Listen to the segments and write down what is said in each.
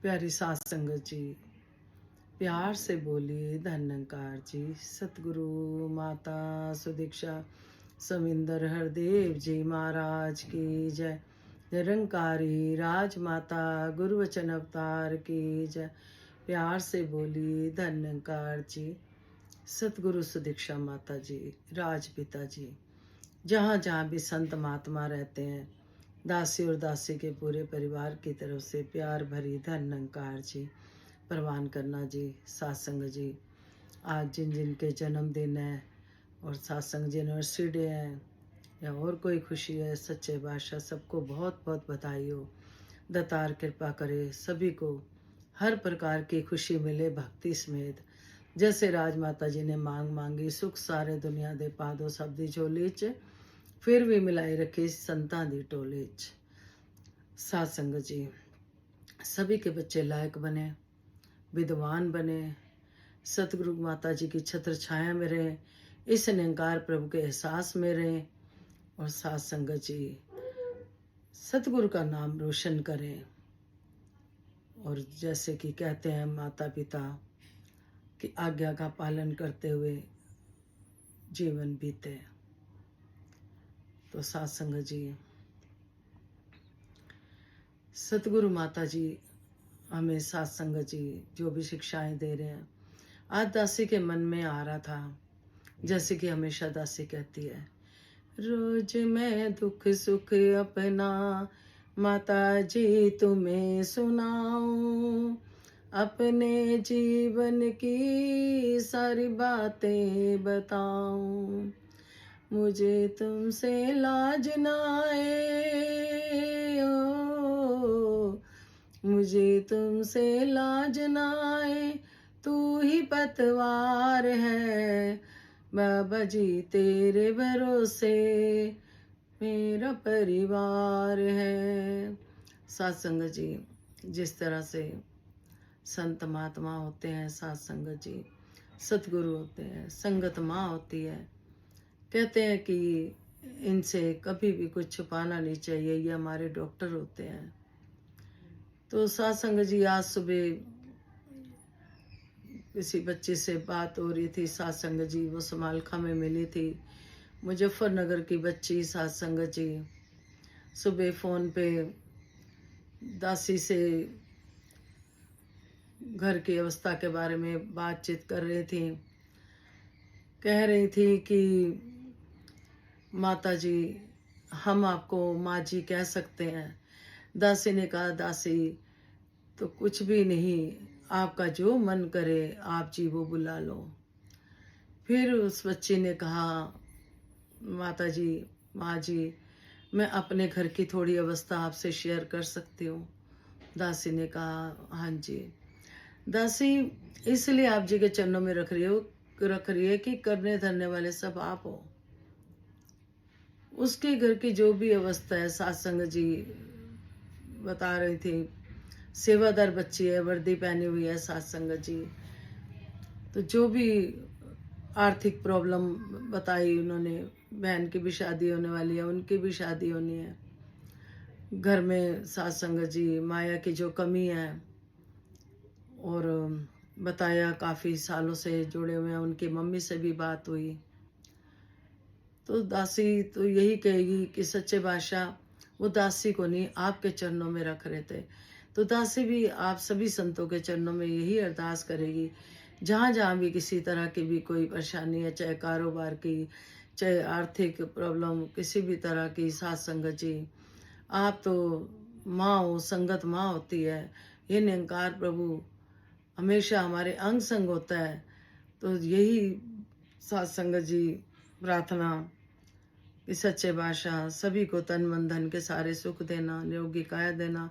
प्यारी सास संगत जी, प्यार से बोलिए धन्यकार जी। सतगुरु माता सुदीक्षा सविंदर हरदेव जी महाराज की जय। निरंकारी राजमाता गुरु वचन अवतार की जय। प्यार से बोलिए धन्यकार जी। सतगुरु सुदीक्षा माता जी, राजपिता जी, जहाँ जहाँ भी संत महात्मा रहते हैं, दासी और दासी के पूरे परिवार की तरफ से प्यार भरी धन्यकार जी। परवान करना जी, सत्संग जी, आज जिन जिन के जन्मदिन है और सत्संग जी यूनिवर्सिटी है या और कोई खुशी है, सच्चे बादशाह सबको बहुत बहुत बधाई हो। दतार कृपा करे सभी को हर प्रकार की खुशी मिले भक्ति समेत। जैसे राजमाता जी ने मांग मांगी सुख सारे दुनिया दे पादो सब दी झोली च, फिर भी मिलाई रखी संतां दी टोली च। सत्संग जी, सभी के बच्चे लायक बने, विद्वान बने, सतगुरु माता जी की छत्र छाया में रहे, इस निरंकार प्रभु के एहसास में रहे और साथ संगत जी सतगुरु का नाम रोशन करें। और जैसे कि कहते हैं माता पिता कि आज्ञा का पालन करते हुए जीवन बीते। तो साथ संगत जी, सतगुरु माता जी हमें साथ संगत जी जो भी शिक्षाएं दे रहे हैं, आज दासी के मन में आ रहा था, जैसे कि हमेशा दासी कहती है, रोज मैं दुख सुख अपना माता जी तुम्हें सुनाऊं, अपने जीवन की सारी बातें बताऊं, मुझे तुमसे लाज ना आए ओ, मुझे तुमसे लाज ना आए, तू ही पतवार है बाबा जी तेरे भरोसे मेरा परिवार है। सत्संग जी, जिस तरह से संत महात्मा होते हैं, सत्संग जी सतगुरु होते हैं, संगत माँ होती है, कहते हैं कि इनसे कभी भी कुछ छुपाना नहीं चाहिए, ये हमारे डॉक्टर होते हैं। तो सत्संग जी, आज सुबह किसी बच्चे से बात हो रही थी, सत्संग जी वो समालखा में मिली थी, मुजफ्फरनगर की बच्ची। सत्संग जी सुबह फोन पे दासी से घर की अवस्था के बारे में बातचीत कर रही थी, कह रही थी कि माता जी हम आपको माँ जी कह सकते हैं। दासी ने कहा, दासी तो कुछ भी नहीं, आपका जो मन करे आप जी वो बुला लो। फिर उस बच्ची ने कहा, माता जी, माँ जी, मैं अपने घर की थोड़ी अवस्था आपसे शेयर कर सकती हूँ। दासी ने कहा, हाँ जी। दासी इसलिए आप जी के चरणों में रख रही है कि करने धरने वाले सब आप हो। उसके घर की जो भी अवस्था है, सत्संग जी बता रही थी, सेवादार बच्ची है, वर्दी पहनी हुई है सत्संग जी, तो जो भी आर्थिक प्रॉब्लम बताई उन्होंने, बहन की भी शादी होने वाली है, उनकी भी शादी होनी है, घर में सत्संग जी माया की जो कमी है, और बताया काफ़ी सालों से जुड़े हुए हैं, उनकी मम्मी से भी बात हुई। तो दासी तो यही कहेगी कि सच्चे बादशाह वो दासी को नहीं आपके चरणों में रख रहे थे। तो दासी भी आप सभी संतों के चरणों में यही अरदास करेगी, जहाँ जहाँ भी किसी तरह की भी कोई परेशानी है, चाहे कारोबार की, चाहे आर्थिक प्रॉब्लम, किसी भी तरह की, साथ संगत जी आप तो माँ हो, संगत माँ होती है। ये निरंकार प्रभु हमेशा हमारे अंग संग होता है। तो यही साथ संगत जी प्रार्थना कि सच्चे बादशाह सभी को तन मन धन के सारे सुख देना, निरोगी काया देना,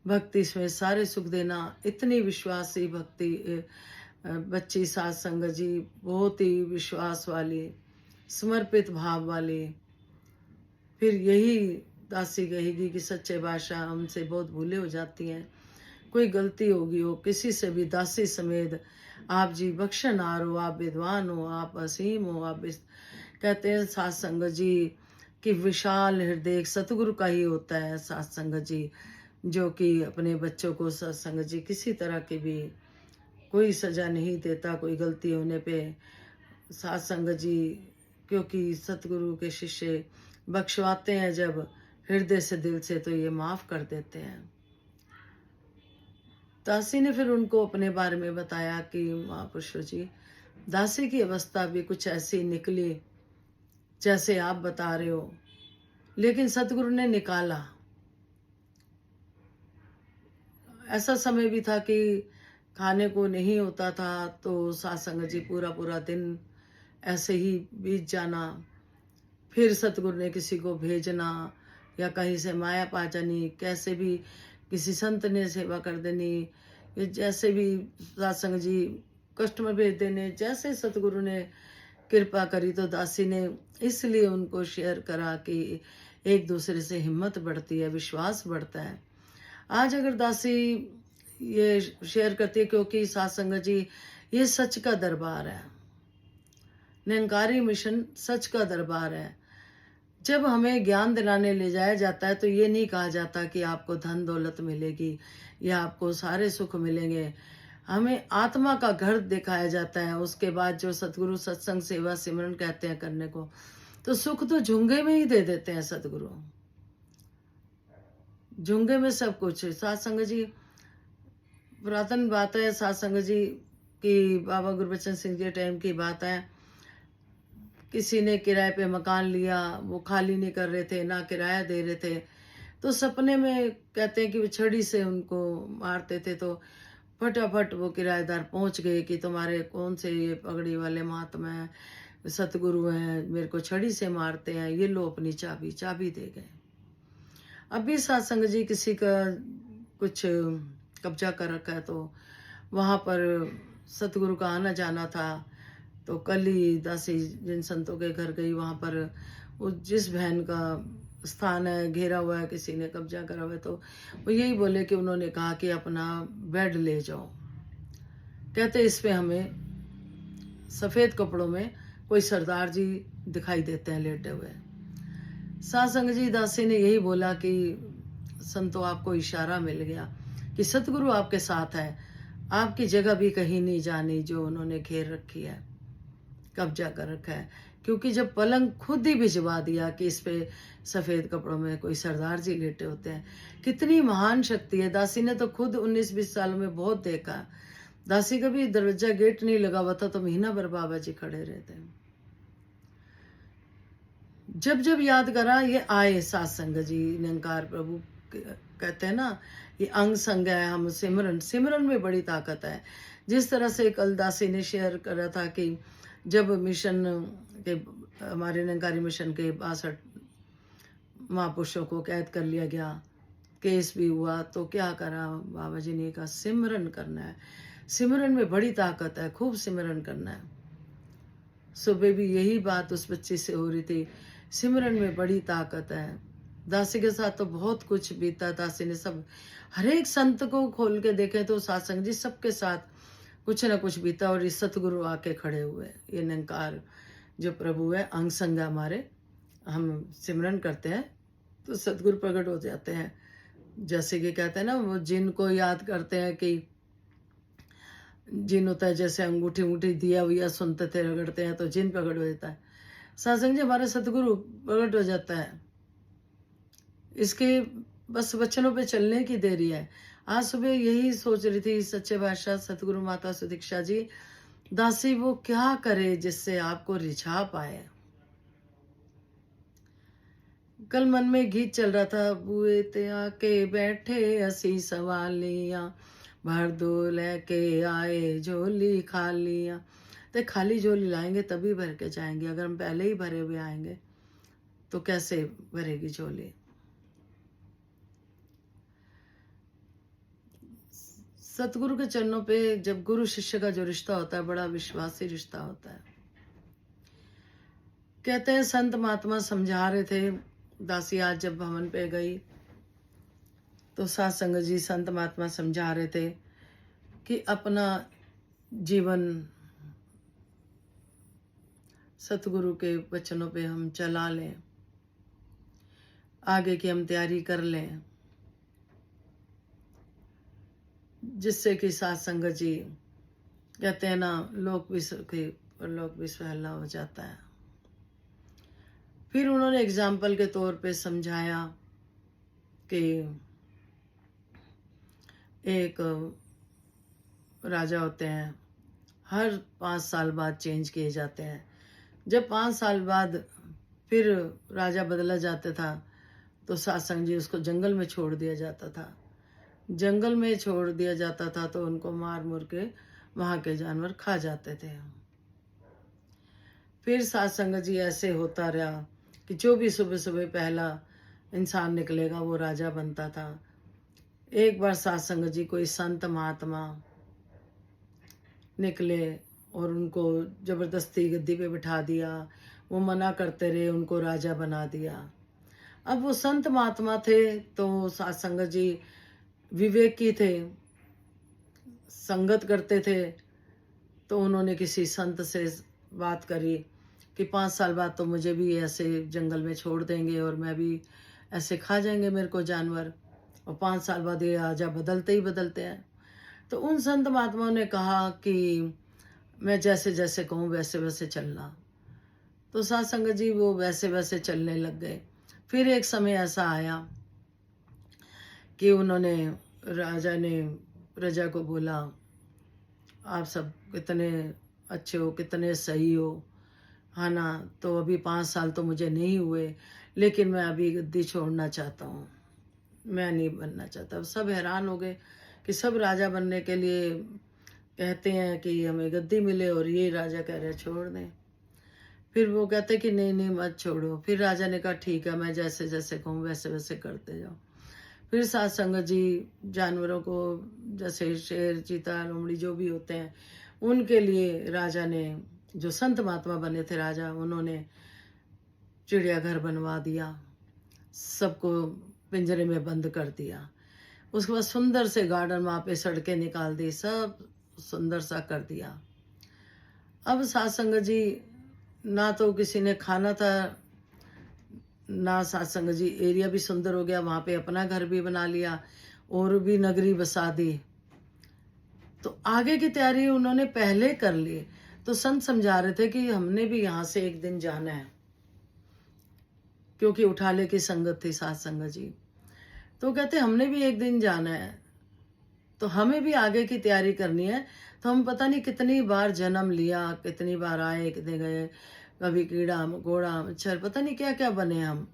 भक्ति इसमें सारे सुख देना। इतनी विश्वासी भक्ति बच्ची साथ संगत जी बहुत ही विश्वास वाली, समर्पित भाव वाली। फिर यही दासी कहेगी कि सच्चे बादशाह हमसे बहुत भूले हो जाती हैं, कोई गलती होगी हो किसी से भी, दासी समेत आप जी बख्शनार हो, आप विद्वान हो, आप असीम हो, आप कहते हैं सत्संग जी कि विशाल हृदय सतगुरु का ही होता है। सत्संग जी जो कि अपने बच्चों को सत्संग जी किसी तरह की भी कोई सजा नहीं देता कोई गलती होने पे। सत्संग जी क्योंकि सतगुरु के शिष्य बख्शवाते हैं जब हृदय से दिल से, तो ये माफ कर देते हैं। दासी ने फिर उनको अपने बारे में बताया कि महापुरुषों जी, दासी की अवस्था भी कुछ ऐसी निकली जैसे आप बता रहे हो, लेकिन सतगुरु ने निकाला। ऐसा समय भी था कि खाने को नहीं होता था, तो सत्संग जी पूरा पूरा दिन ऐसे ही बीत जाना। फिर सतगुरु ने किसी को भेजना या कहीं से माया पा जानी, कैसे भी किसी संत ने सेवा कर देनी, या जैसे भी सत्संग जी कस्टमर भेज देने, जैसे सतगुरु ने कृपा करी। तो दासी ने इसलिए उनको शेयर करा कि एक दूसरे से हिम्मत बढ़ती है, विश्वास बढ़ता है। आज अगर दासी ये शेयर करती है, क्योंकि सत्संग जी ये सच का दरबार है, निरंकारी मिशन सच का दरबार है। जब हमें ज्ञान दिलाने ले जाया जाता है तो ये नहीं कहा जाता कि आपको धन दौलत मिलेगी या आपको सारे सुख मिलेंगे। हमें आत्मा का घर दिखाया जाता है। उसके बाद जो सतगुरु सत्संग सेवा सिमरन कहते हैं करने को, तो सुख तो झुंगे में ही दे देते हैं सतगुरु। झुंगे में सब कुछ। सत्संग जी पुरातन बात है, सत्संग जी की बाबा गुरबचन सिंह के टाइम की बात है। किसी ने किराए पे मकान लिया, वो खाली नहीं कर रहे थे, ना किराया दे रहे थे, तो सपने में कहते हैं कि वो छड़ी से उनको मारते थे। तो फटाफट वो किराएदार पहुंच गए कि तुम्हारे कौन से ये पगड़ी वाले महात्मा हैं, सतगुरु हैं, मेरे को छड़ी से मारते हैं, ये लो अपनी चाबी। चाबी दे गए। अभी सत्संग जी किसी का कुछ कब्जा कर रखा है, तो वहां पर सतगुरु का आना जाना था। तो कल ही दासी जिन संतों के घर गई, वहां पर वो जिस बहन का स्थान है घेरा हुआ है, किसी ने कब्जा करा हुआ है, तो वो यही बोले कि उन्होंने कहा कि अपना बेड ले जाओ। कहते इस पे हमें सफेद कपड़ों में कोई सरदार जी दिखाई देते हैं लेटे हुए। सत्संग जी दासी ने यही बोला कि संतो आपको इशारा मिल गया कि सतगुरु आपके साथ है, आपकी जगह भी कहीं नहीं जानी जो उन्होंने घेर रखी है, कब्जा कर रखा है। क्योंकि जब पलंग खुद ही भिजवा दिया कि इस पे सफेद कपड़ों में कोई सरदार जी लेटे होते हैं, कितनी महान शक्ति है। दासी ने तो खुद 19-20 साल में बहुत देखा। दासी का भी दरवाजा गेट नहीं लगा हुआ था, तो महीना भर बाबा जी खड़े रहते। जब जब याद करा ये आए सत्संग जी, निरंकार प्रभु कहते हैं ना, ये अंग संग है। हम सिमरन, सिमरन में बड़ी ताकत है। जिस तरह से कल दासी ने शेयर करा था कि जब मिशन के, हमारे निरंकारी मिशन के 62 महापुरुषों को कैद कर लिया गया, केस भी हुआ, तो क्या करा बाबा जी ने कहा सिमरन करना है। सिमरन में बड़ी ताकत है, खूब सिमरन करना है। सुबह भी यही बात उस बच्ची से हो रही थी, सिमरन में बड़ी ताकत है। दासी के साथ तो बहुत कुछ बीता। दासी ने सब, हर एक संत को खोल के देखे तो सत्संग जी सबके साथ कुछ ना कुछ बीता, और ये सतगुरु आके खड़े हुए। ये निरंकार जो प्रभु है, अंग संग हमारे, हम सिमरन करते हैं तो सतगुरु प्रकट हो जाते हैं। जैसे कि कहते हैं ना, वो जिनको याद करते हैं कि जिन होता है, जैसे अंगूठी अंगूठी दिया हुआ सुनते थे, रगड़ते हैं तो जिन प्रकट हो जाता है। सत्संग जी हमारा सतगुरु प्रकट हो जाता है। इसके बस वचनों पे चलने की देरी है। आज सुबह यही सोच रही थी सच्चे बादशाह सतगुरु माता सुदीक्षा जी, दासी वो क्या करे जिससे आपको रिझा पाए। कल मन में गीत चल रहा था, बुए ते आके बैठे असी सवालियां, भर दो लेके आए झोली खालियां। तो खाली झोली लाएंगे तभी भर के जाएंगे। अगर हम पहले ही भरे हुए आएंगे तो कैसे भरेगी झोली। सतगुरु के चरणों पे जब गुरु शिष्य का जो रिश्ता होता है, बड़ा विश्वासी रिश्ता होता है। कहते हैं संत महात्मा समझा रहे थे। दासी आज जब भवन पे गई तो सत्संग जी संत महात्मा समझा रहे थे कि अपना जीवन सतगुरु के वचनों पे हम चला लें, आगे की हम तैयारी कर लें। जिससे कि सात संगत जी कहते हैं ना, लोक भी सुखी और लोक भी सुहेला हो जाता है। फिर उन्होंने एग्जाम्पल के तौर पे समझाया कि एक राजा होते हैं, हर 5 साल बाद चेंज किए जाते हैं। जब 5 साल बाद फिर राजा बदला जाता था तो सत्संग जी उसको जंगल में छोड़ दिया जाता था। जंगल में छोड़ दिया जाता था तो उनको मार मुर के वहाँ के जानवर खा जाते थे। फिर सत्संग जी ऐसे होता रहा कि जो भी सुबह सुबह पहला इंसान निकलेगा वो राजा बनता था। एक बार सत्संग जी कोई संत महात्मा निकले और उनको जबरदस्ती गद्दी पे बिठा दिया। वो मना करते रहे, उनको राजा बना दिया। अब वो संत महात्मा थे तो सत्संग जी विवेकी थे, संगत करते थे। तो उन्होंने किसी संत से बात करी कि 5 साल बाद तो मुझे भी ऐसे जंगल में छोड़ देंगे और मैं भी ऐसे खा जाएंगे मेरे को जानवर, और 5 साल बाद ये राजा बदलते ही बदलते हैं। तो उन संत महात्माओं ने कहा कि मैं जैसे जैसे कहूँ वैसे वैसे चलना। तो सात संगत जी वो वैसे वैसे चलने लग गए। फिर एक समय ऐसा आया कि उन्होंने राजा ने प्रजा को बोला, आप सब कितने अच्छे हो, कितने सही हो, है ना। तो अभी 5 साल तो मुझे नहीं हुए, लेकिन मैं अभी गद्दी छोड़ना चाहता हूँ, मैं नहीं बनना चाहता। सब हैरान हो गए कि सब राजा बनने के लिए कहते हैं कि हमें गद्दी मिले और ये राजा कह रहे छोड़ दें। फिर वो कहते कि नहीं नहीं मत छोड़ो। फिर राजा ने कहा ठीक है, मैं जैसे जैसे कहूँ वैसे वैसे करते जाओ। फिर सात संगत जी जानवरों को, जैसे शेर चीता लोमड़ी जो भी होते हैं, उनके लिए राजा ने, जो संत महात्मा बने थे राजा, उन्होंने चिड़ियाघर बनवा दिया, सबको पिंजरे में बंद कर दिया। उसके बाद सुंदर से गार्डन वहाँ पे सड़कें निकाल दी, सब सुंदर सा कर दिया। अब सात संगत जी ना तो किसी ने खाना था, ना सात संगत जी, एरिया भी सुंदर हो गया, वहाँ पे अपना घर भी बना लिया और भी नगरी बसा दी। तो आगे की तैयारी उन्होंने पहले कर ली। तो संत समझा रहे थे कि हमने भी यहाँ से एक दिन जाना है, क्योंकि उठाले की संगत थी सात संगत जी। तो कहते हमने भी एक दिन जाना है, तो हमें भी आगे की तैयारी करनी है। तो हम पता नहीं कितनी बार जन्म लिया, कितनी बार आए, कितने गए, कभी कीड़ा मकोड़ा मच्छर, पता नहीं क्या क्या बने हम।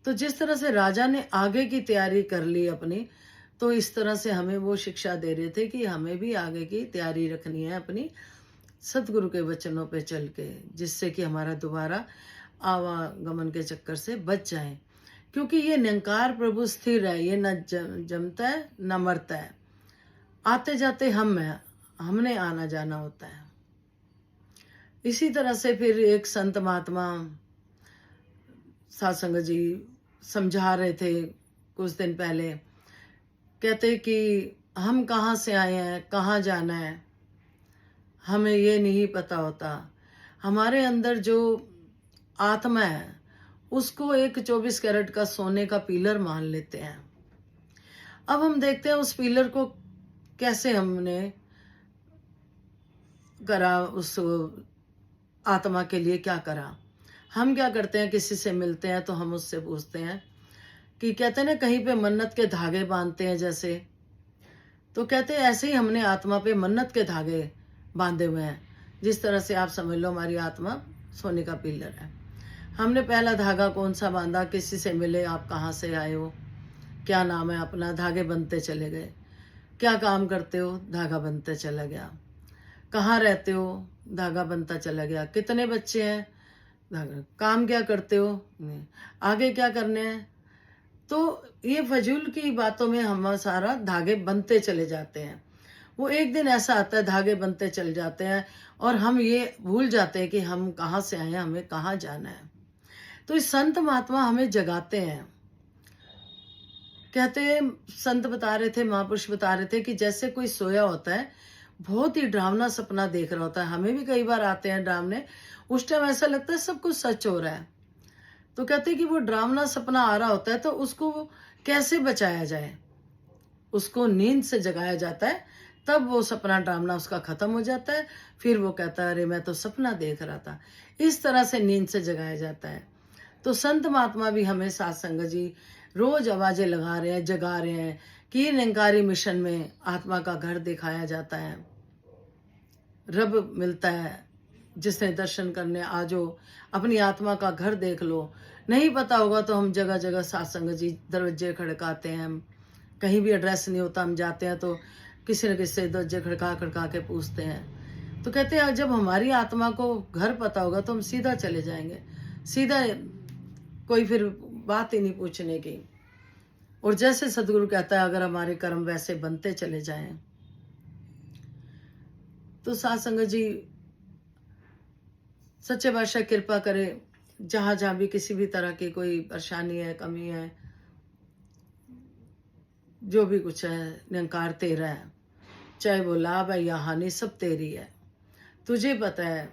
तो जिस तरह से राजा ने आगे की तैयारी कर ली अपनी, तो इस तरह से हमें वो शिक्षा दे रहे थे कि हमें भी आगे की तैयारी रखनी है अपनी, सतगुरु के वचनों पे चल के, जिससे कि हमारा दोबारा आवागमन के चक्कर से बच जाए। क्योंकि ये निरंकार प्रभु स्थिर है, ये न जमता है न मरता है, आते जाते हम हैं, हमने आना जाना होता है। इसी तरह से फिर एक संत महात्मा सत्संग जी समझा रहे थे कुछ दिन पहले, कहते कि हम कहाँ से आए हैं, कहाँ जाना है, हमें ये नहीं पता होता। हमारे अंदर जो आत्मा है उसको एक 24 कैरेट का सोने का पिलर मान लेते हैं। अब हम देखते हैं उस पिलर को कैसे हमने करा, उस आत्मा के लिए क्या करा। हम क्या करते हैं, किसी से मिलते हैं तो हम उससे पूछते हैं कि, कहते हैं ना कहीं पे मन्नत के धागे बांधते हैं जैसे, तो कहते हैं ऐसे ही हमने आत्मा पे मन्नत के धागे बांधे हुए हैं। जिस तरह से आप समझ लो हमारी आत्मा सोने का पिलर है। हमने पहला धागा कौन सा बांधा, किसी से मिले, आप कहाँ से आए हो, क्या नाम है अपना, धागे बनते चले गए। क्या काम करते हो, धागा बनते चला गया। कहाँ रहते हो, धागा बनता चला गया। कितने बच्चे हैं, धागा। काम क्या करते हो, आगे क्या करने हैं। तो ये फजूल की बातों में हम सारा धागे बनते चले जाते हैं। वो एक दिन ऐसा आता है धागे बनते चले जाते हैं और हम ये भूल जाते हैं कि हम कहाँ से आए हैं, हमें कहाँ जाना है। तो इस संत महात्मा हमें जगाते हैं। कहते हैं, संत बता रहे थे, महापुरुष बता रहे थे कि जैसे कोई सोया होता है, बहुत ही डरावना सपना देख रहा होता है। हमें भी कई बार आते हैं डरावने, उस टाइम ऐसा लगता है सब कुछ सच हो रहा है। तो कहते हैं कि वो डरावना सपना आ रहा होता है तो उसको कैसे बचाया जाए। उसको नींद से जगाया जाता है, तब वो सपना ड्रामना उसका खत्म हो जाता है। फिर वो कहता है, अरे मैं तो सपना देख रहा था। इस तरह से नींद से जगाया जाता है। तो संत महात्मा भी हमें साथ संगत जी रोज आवाजें लगा रहे हैं, जगा रहे हैं कि निरंकारी मिशन में आत्मा का घर दिखाया जाता है, रब मिलता है, जिसने दर्शन करने आजो, अपनी आत्मा का घर देख लो। नहीं पता होगा तो हम जगह जगह साथ संगत जी दरवाजे खड़काते हैं। हम कहीं भी एड्रेस नहीं होता, हम जाते हैं तो किसी न किसी से दरवाजे खड़का खड़का के पूछते हैं। तो कहते हैं जब हमारी आत्मा को घर पता होगा तो हम सीधा चले जाएंगे, सीधा, कोई फिर बात ही नहीं पूछने की। और जैसे सदगुरु कहता है, अगर हमारे कर्म वैसे बनते चले जाएं तो साथ संगत जी सच्चे बादशाह कृपा करे, जहां जहां भी किसी भी तरह की कोई परेशानी है, कमी है, जो भी कुछ है, निरंकार तेरा है। चाहे वो लाभ है या हानि, सब तेरी है, तुझे पता है।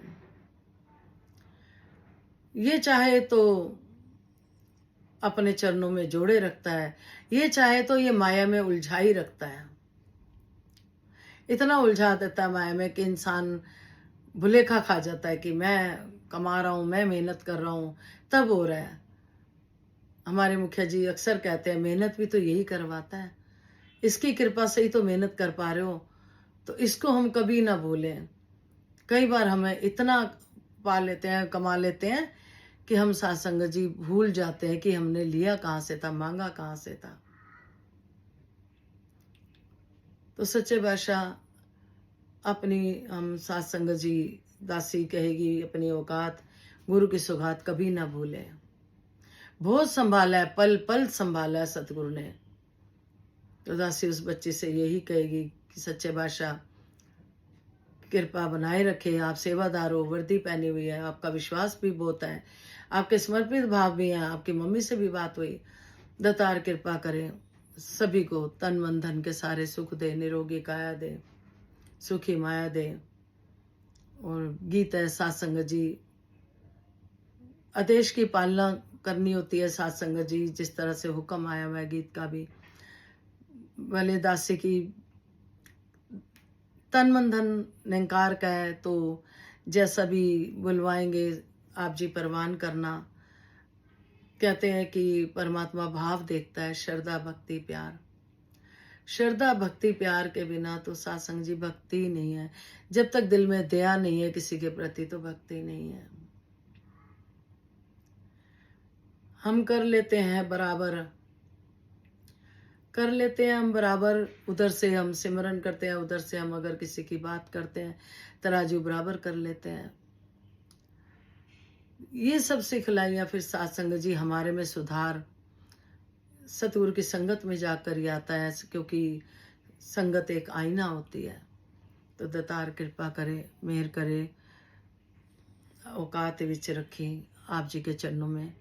ये चाहे तो अपने चरणों में जोड़े रखता है, ये चाहे तो ये माया में उलझाई रखता है। इतना उलझा देता है माया में कि इंसान भुलेखा खा जाता है कि मैं कमा रहा हूं, मैं मेहनत कर रहा हूं, तब हो रहा है। हमारे मुखिया जी अक्सर कहते हैं, मेहनत भी तो यही करवाता है, इसकी कृपा से ही तो मेहनत कर पा रहे हो, तो इसको हम कभी ना भूलें। कई बार हमें इतना पा लेते हैं, कमा लेते हैं कि हम साथ संगत जी भूल जाते हैं कि हमने लिया कहां से था, मांगा कहां से था। तो सच्चे बादशाह अपनी, हम साथ संगत जी दासी कहेगी, अपनी औकात गुरु की सौगात कभी ना भूले। बहुत संभाला है, पल पल संभाला है सतगुरु ने। तो दासी उस बच्चे से यही कहेगी कि सच्चे बादशाह कृपा बनाए रखे, आप सेवादार हो, वर्दी पहनी हुई है, आपका विश्वास भी बहुत है, आपके समर्पित भाव भी हैं, आपकी मम्मी से भी बात हुई। दातार कृपा करें, सभी को तन मन धन के सारे सुख दे, निरोगी काया दे, सुखी माया दे। और गीत है साथ संगत जी, आदेश की पालना करनी होती है साथ संगत जी, जिस तरह से हुक्म आया हुआ है गीत का भी। भले दासी की तन मन धन निरंकार का है, तो जैसा भी बुलवाएंगे आप जी परवान करना। कहते हैं कि परमात्मा भाव देखता है, श्रद्धा भक्ति प्यार। श्रद्धा भक्ति प्यार के बिना तो सासंग जी भक्ति ही नहीं है। जब तक दिल में दया नहीं है किसी के प्रति तो भक्ति नहीं है। हम कर लेते हैं बराबर, कर लेते हैं हम बराबर, उधर से हम सिमरन करते हैं, उधर से हम अगर किसी की बात करते हैं तराजू बराबर कर लेते हैं। ये सब सिखलाइयाँ फिर सात्संग जी हमारे में सुधार सतगुरु की संगत में जाकर ही आता है, क्योंकि संगत एक आईना होती है। तो दतार कृपा करे, मेहर करे, औकात विच रखी आप जी के चरणों में।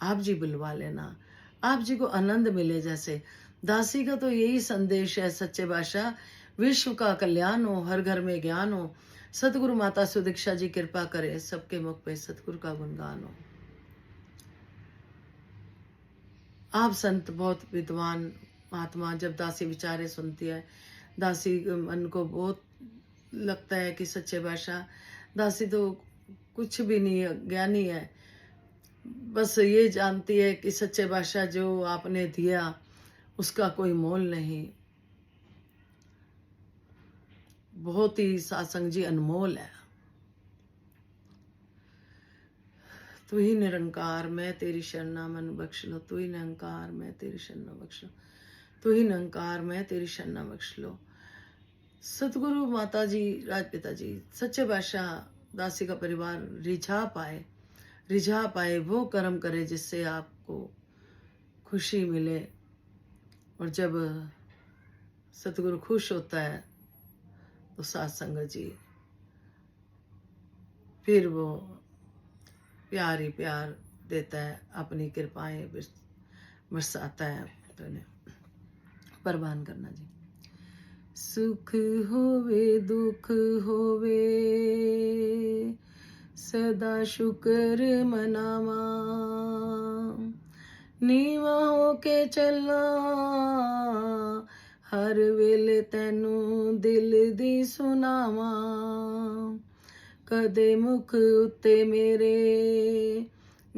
आप जी बुलवा लेना, आप जी को आनंद मिले। जैसे दासी का तो यही संदेश है सच्चे बादशाह, विश्व का कल्याण हो, हर घर में ज्ञान हो। सतगुरु माता सुदीक्षा जी कृपा करे, सबके मुख पे सतगुरु का गुणगान हो। आप संत बहुत विद्वान महात्मा, जब दासी विचारे सुनती है, दासी मन को बहुत लगता है कि सच्चे बादशाह, दासी तो कुछ भी नहीं है, ज्ञानी है, बस ये जानती है कि सच्चे बादशाह जो आपने दिया उसका कोई मोल नहीं। बहुत ही सासंग जी अनमोल है। तू ही निरंकार, मैं तेरी शरणा, मन बख्श लो। तू ही निरंकार, मैं तेरी शरणा बख्श लो। तू ही निरंकार, मैं तेरी शरणा बख्श लो। सतगुरु माता जी, राजपिता जी, सच्चे बादशाह दासी का परिवार रिझा पाए वो कर्म करे जिससे आपको खुशी मिले। और जब सतगुरु खुश होता है तो साथ संगत जी फिर वो प्यार ही प्यार देता है, अपनी कृपाएं बरसाता है। तो परवान करना जी। सुख होवे दुख होवे सदा शुक्र मनावा, नीवा होके चलना ਹਰ ਵੇਲੇ ਤੈਨੂੰ ਦਿਲ ਦੀ ਸੁਣਾਵਾਂ, ਕਦੇ ਮੁਖ ਉੱਤੇ ਮੇਰੇ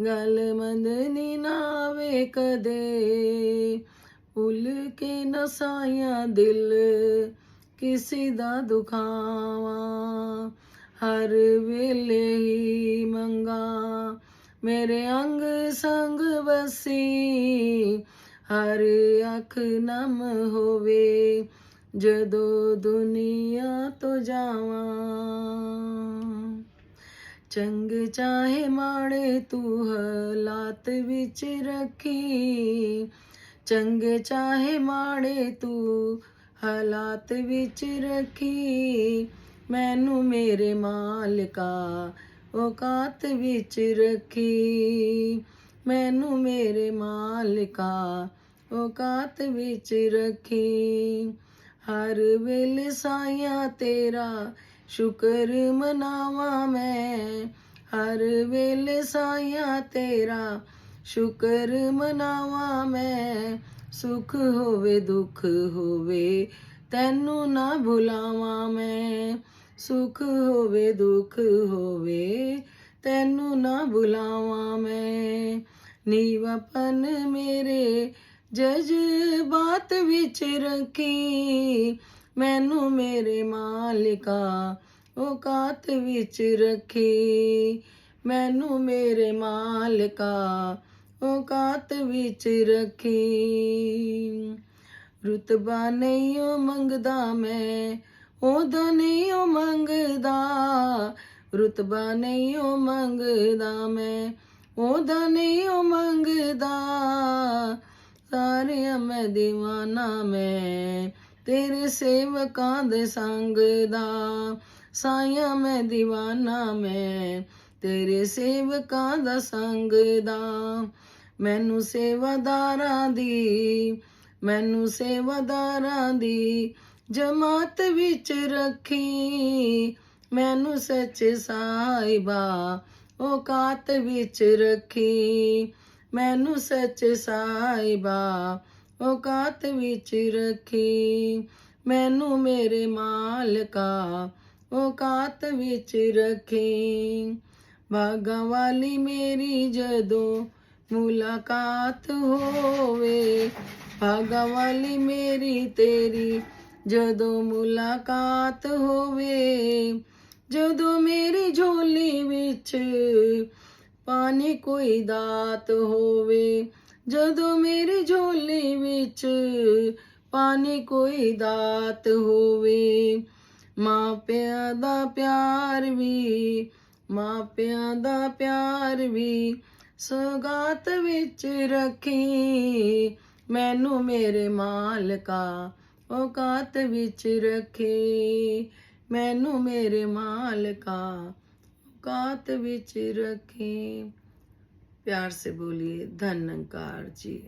ਗੱਲ ਮੰਨਣੀ ਨਾ ਆਵੇ, ਕਦੇ ਭੁੱਲ ਕੇ ਨਾ ਸਾਇਆ ਦਿਲ ਕਿਸੇ ਦਾ ਦੁਖਾਵਾਂ। ਹਰ ਵੇਲੇ ਹੀ ਮੰਗਾ ਮੇਰੇ ਅੰਗ ਸੰਗ ਵਸੀ, ਹਰ ਅੱਖ ਨਮ ਹੋਵੇ ਜਦੋਂ ਦੁਨੀਆ ਤੋਂ ਜਾਵਾਂ। ਚੰਗੇ ਚਾਹੇ ਮਾੜੇ ਤੂੰ ਹਾਲਾਤ ਵਿੱਚ ਰੱਖੀ, ਚੰਗੇ ਚਾਹੇ ਮਾੜੇ ਤੂੰ ਹਾਲਾਤ ਵਿੱਚ ਰੱਖੀ, ਮੈਨੂੰ ਮੇਰੇ ਮਾਲਕਾ ਔਕਾਤ ਵਿੱਚ ਰੱਖੀ, ਮੈਨੂੰ ਮੇਰੇ ਮਾਲਕਾ ਔਕਾਤ ਵਿੱਚ ਰੱਖੀ। ਹਰ ਵੇਲੇ ਸਾਇਆ ਤੇਰਾ ਸ਼ੁਕਰ ਮਨਾਵਾਂ ਮੈਂ, ਹਰ ਵੇਲੇ ਸਾਇਆ ਤੇਰਾ ਸ਼ੁਕਰ ਮਨਾਵਾਂ ਮੈਂ, ਸੁਖ ਹੋਵੇ ਦੁੱਖ ਹੋਵੇ ਤੈਨੂੰ ਨਾ ਭੁਲਾਵਾਂ ਮੈਂ, ਸੁਖ ਹੋਵੇ ਦੁੱਖ ਹੋਵੇ ਤੈਨੂੰ ਨਾ ਭੁਲਾਵਾਂ ਮੈਂ। ਨੀਵਾਪਨ ਮੇਰੇ ਜਜ਼ਬਾਤ ਵਿੱਚ ਰੱਖੀ, ਮੈਨੂੰ ਮੇਰੇ ਮਾਲਿਕਾ ਔਕਾਤ ਵਿੱਚ ਰੱਖੀ, ਮੈਨੂੰ ਮੇਰੇ ਮਾਲਿਕਾ ਔਕਾਤ ਵਿੱਚ ਰੱਖੀ। ਰੁਤਬਾ ਨਹੀਂ ਉਹ ਮੰਗਦਾ ਮੈਂ, ਉਹਦਾ ਨਹੀਂ ਉਹ ਮੰਗਦਾ, ਰੁਤਬਾ ਨਹੀਂ ਉਹ ਮੰਗਦਾ ਮੈਂ, ਉਹਦਾ ਨਹੀਂ ਉਹ ਮੰਗਦਾ, ਸਾਰਿਆਂ ਮੈਂ ਦੀਵਾਨਾ ਮੈਂ ਤੇਰੇ ਸੇਵਕਾਂ ਦੇ ਸੰਗ ਦਾ, ਸਾਇਆ ਮੈਂ ਦੀਵਾਨਾ ਮੈਂ ਤੇਰੇ ਸੇਵਕਾਂ ਦਾ ਸੰਗ ਦਾ। ਮੈਨੂੰ ਸੇਵਾਦਾਰਾਂ ਦੀ, ਮੈਨੂੰ ਸੇਵਾਦਾਰਾਂ ਦੀ ਜਮਾਤ ਵਿੱਚ ਰੱਖੀ, ਮੈਨੂੰ ਸੱਚੇ ਸਾਹਿਬਾ ਔਕਾਤ ਵਿੱਚ ਰੱਖੀ, ਮੈਨੂੰ ਸੱਚੇ ਸਾਹਿਬਾ ਔਕਾਤ ਵਿੱਚ ਰੱਖੀ, ਮੈਨੂੰ ਮੇਰੇ ਮਾਲਕਾ ਔਕਾਤ ਵਿੱਚ ਰੱਖੀ। ਭਾਗਾਂ ਵਾਲੀ ਮੇਰੀ ਜਦੋਂ ਮੁਲਾਕਾਤ ਹੋਵੇ, ਭਾਗਾਂ ਵਾਲੀ ਮੇਰੀ ਤੇਰੀ ਜਦੋਂ ਮੁਲਾਕਾਤ ਹੋਵੇ, ਜਦੋਂ ਮੇਰੀ ਝੋਲੀ ਵਿੱਚ ਪਾਣੀ ਕੋਈ ਦਾਤ ਹੋਵੇ, ਜਦੋਂ ਮੇਰੀ ਝੋਲੀ ਵਿੱਚ ਪਾਣੀ ਕੋਈ ਦਾਤ ਹੋਵੇ, ਮਾਪਿਆਂ ਦਾ ਪਿਆਰ ਵੀ, ਮਾਪਿਆਂ ਦਾ ਪਿਆਰ ਵੀ ਸੌਗਾਤ ਵਿੱਚ ਰੱਖੀ, ਮੈਨੂੰ ਮੇਰੇ ਮਾਲਕਾ ਔਕਾਤ ਵਿੱਚ ਰੱਖੀ, ਮੈਨੂੰ ਮੇਰੇ ਮਾਲਕਾ औकात विच रखें। प्यार से बोलिए धन निरंकार जी।